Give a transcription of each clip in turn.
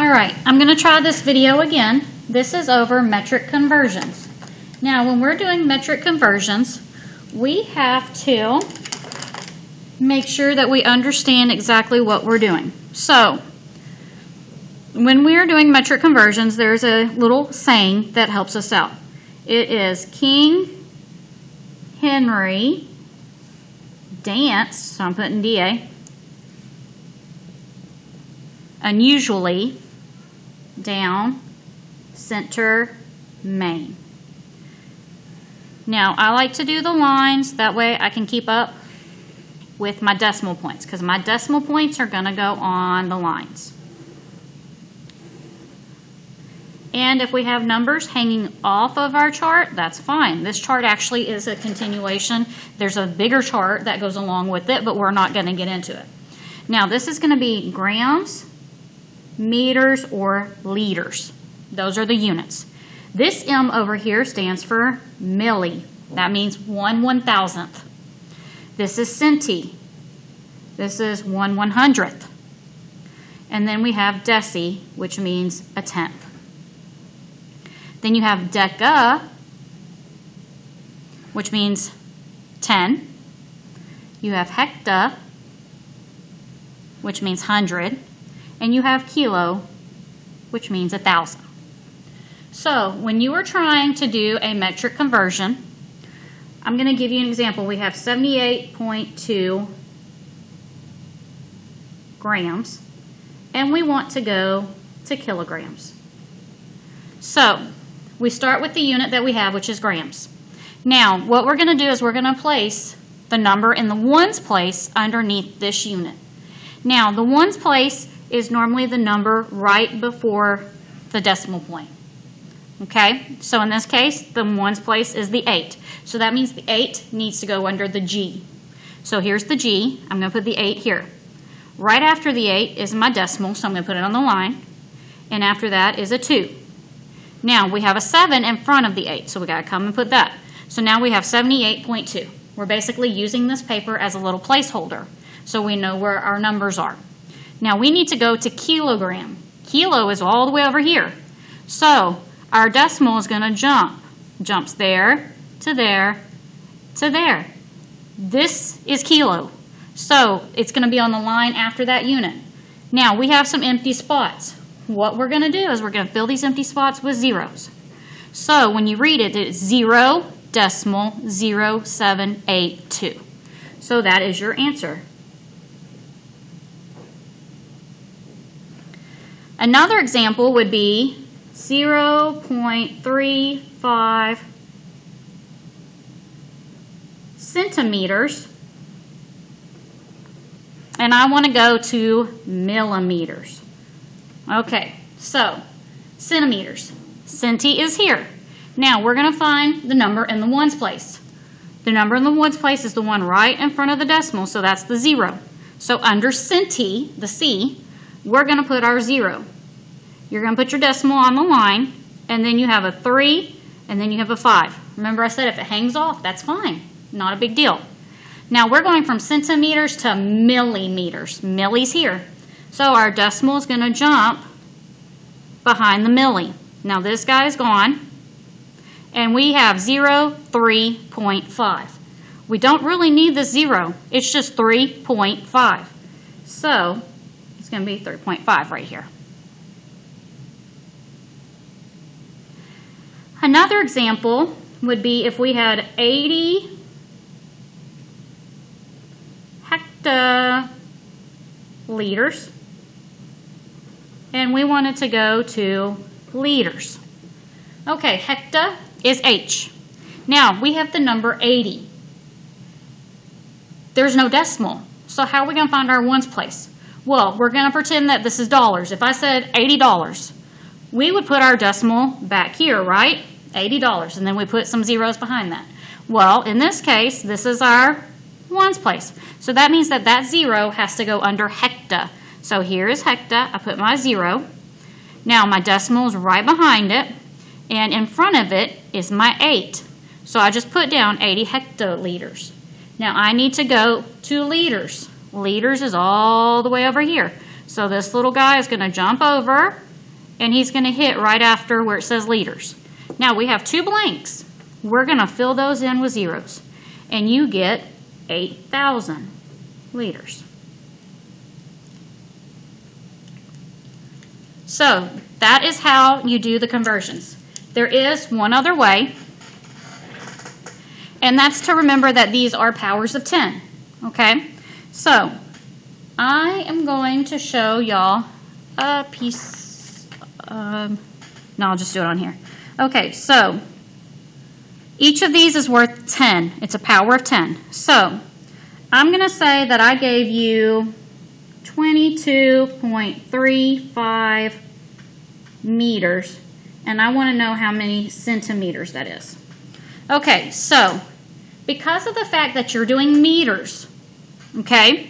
All right, I'm going to try this video again. This is over metric conversions. Now, when we're doing metric conversions, we have to make sure that we understand exactly what we're doing. So, when we are doing metric conversions, there's a little saying that helps us out. It is King Henry danced, so I'm putting DA, unusually down Center Main. Now, I like to do the lines, that way I can keep up with my decimal points, because my decimal points are going to go on the lines. And if we have numbers hanging off of our chart, that's fine. This chart actually is a continuation. There's a bigger chart that goes along with it, but we're not going to get into it. Now, this is going to be grams, meters, or liters. Those are the units. This M over here stands for milli. That means 1/1000th. This is centi. This is 1/100th. And then we have deci, which means a tenth. Then you have deca, which means 10. You have hecta, which means 100. And you have kilo, which means 1,000. So when you are trying to do a metric conversion, I'm going to give you an example. We have 78.2 grams, and we want to go to kilograms. So we start with the unit that we have, which is grams. Now, what we're going to do is we're going to place the number in the ones place underneath this unit. Now, the ones place is normally the number right before the decimal point. Okay, so in this case, the ones place is the 8. So that means the 8 needs to go under the G. So here's the G. I'm going to put the 8 here. Right after the 8 is my decimal, so I'm going to put it on the line. And after that is a 2. Now, we have a 7 in front of the 8, so we got to come and put that. So now we have 78.2. We're basically using this paper as a little placeholder, so we know where our numbers are. Now, we need to go to kilogram. Kilo is all the way over here. So our decimal is going to jump. Jumps there, to there, to there. This is kilo. So it's going to be on the line after that unit. Now, we have some empty spots. What we're going to do is we're going to fill these empty spots with zeros. So when you read it, it's 0.0782. So that is your answer. Another example would be 0.35 centimeters, and I want to go to millimeters. Okay, so centimeters. Centi is here. Now we're going to find the number in the ones place. The number in the ones place is the one right in front of the decimal, so that's the 0. So under centi, the C, we're going to put our 0. You're going to put your decimal on the line, and then you have a 3, and then you have a 5. Remember I said if it hangs off, that's fine. Not a big deal. Now we're going from centimeters to millimeters. Milli's here. So our decimal is going to jump behind the milli. Now this guy is gone, and we have 3.5. We don't really need the 0. It's just 3.5. So it's going to be 3.5 right here. Another example would be if we had 80 hectoliters and we wanted to go to liters. Okay, hecta is H. Now, we have the number 80. There's no decimal. So how are we going to find our ones place? Well, we're going to pretend that this is dollars. If I said $80, we would put our decimal back here, right? $80, and then we put some zeros behind that. Well, in this case, this is our ones place. So that means that that 0 has to go under hecta. So here is hecta. I put my 0. Now my decimal is right behind it, and in front of it is my 8. So I just put down 80 hectoliters. Now I need to go to liters. Liters is all the way over here. So this little guy is going to jump over and he's going to hit right after where it says liters. Now we have 2 blanks. We're going to fill those in with zeros, and you get 8,000 liters. So that is how you do the conversions. There is one other way, and that's to remember that these are powers of 10. Okay? So I am going to show y'all a piece. No, I'll just do it on here. Okay, so each of these is worth 10. It's a power of 10. So I'm going to say that I gave you 22.35 meters, and I want to know how many centimeters that is. Okay, so because of the fact that you're doing meters, okay,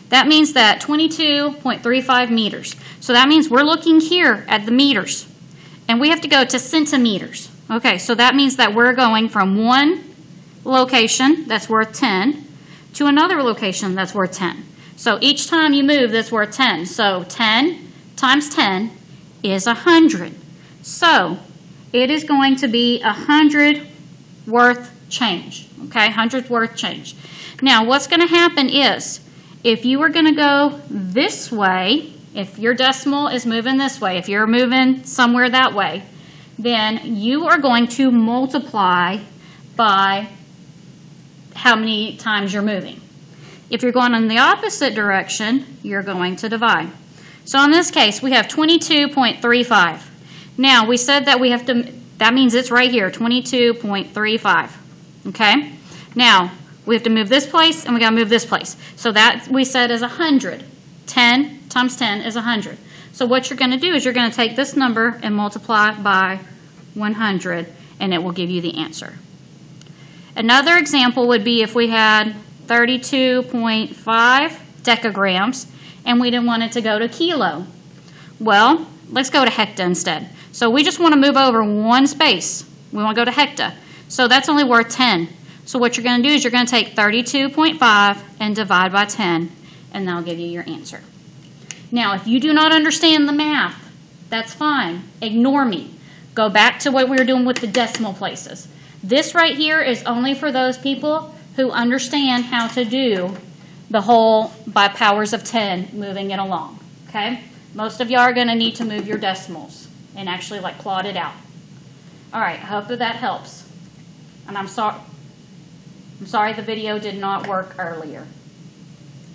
that means that 22.35 meters. So that means we're looking here at the meters, and we have to go to centimeters. Okay, so that means that we're going from one location that's worth 10 to another location that's worth 10. So each time you move, that's worth 10. So 10 times 10 is 100. So it is going to be 100 worth change. Okay, 100 worth change. Now what's going to happen is, if you are going to go this way, if your decimal is moving this way, if you're moving somewhere that way, then you are going to multiply by how many times you're moving. If you're going in the opposite direction, you're going to divide. So in this case, we have 22.35. Now, we said that we have to, that means it's right here, 22.35. Okay? Now, we have to move this place, and we got to move this place. So that we said is 100. 10 times 10 is 100. So what you're going to do is you're going to take this number and multiply by 100, and it will give you the answer. Another example would be if we had 32.5 decagrams, and we didn't want it to go to kilo. Well, let's go to hecta instead. So we just want to move over one space. We want to go to hecta. So that's only worth 10. So what you're going to do is you're going to take 32.5 and divide by 10, and that'll give you your answer. Now, if you do not understand the math, that's fine. Ignore me. Go back to what we were doing with the decimal places. This right here is only for those people who understand how to do the whole by powers of 10, moving it along. Okay? Most of y'all are going to need to move your decimals and actually like plot it out. All right, I hope that helps. And I'm sorry the video did not work earlier.